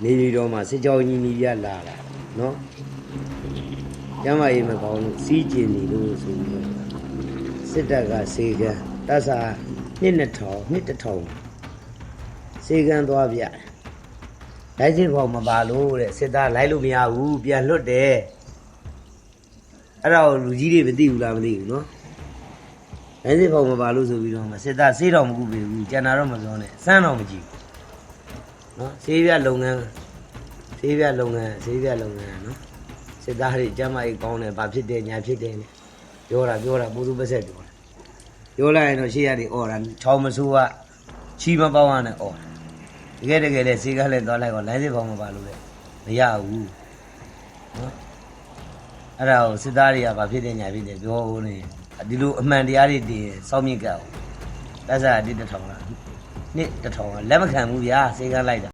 နေပြည်တော်မှာစစ်ကြောင်းကြီးကြီးပြလာတာနော်ကျမ်းမာရေးမကောင်းလို့စီးကျင်နေလို့ဆိုပြီးတော့စစ်တပ်ကစေကံတပ်စာ2,000စေကံသွားပြလိုက်စစ်ဖို့မပါလို့တဲ့စစ်သားလိုက်လို့မရဘူးပြန်လွတ်တယ်အဲ့ဒါကိုလူကြီးတွေမသိဘူးလားမသိဘူးနော်လိုက်စစ်ဖို့မပါလို့ဆိုပြီးတော့စစ်သားစေးတော်မကူပြီဘူးကျန်တာတော့မပြောနဲ့စမ်းတော်မကြည့်နော်စေးပြလုပ်ငန်းနော်စစ်သားတွေကျမ်းမာရေးကောင်းတယ်ဘာဖြစ်တယ်ညာဖြစ်တယ်ပြောတာပိုးစုပက်ဆက်ပြောလိုက်ရင်တော့ရှေ့ရည်အော်တာချောင်းမဆိုးကချီမပေါင်းရနဲ့အော်တကယ်လေစေကလည်းသွားလိုက်တော့လိုင်းစစ်ပေါင်းမပါလို့လေမရဘူးနော်အဲ့ဒါကိုစစ်သားတွေကဘာဖြစ်တယ်ညာဖြစ်တယ်ပြောနေဒီလိုအမှန်တရားတွေတည်စောင့်မြင့်ကြအောင်လက်စား1,000လား1,000ကလက်မခံဘူးဗျာစေကလိုက်တာ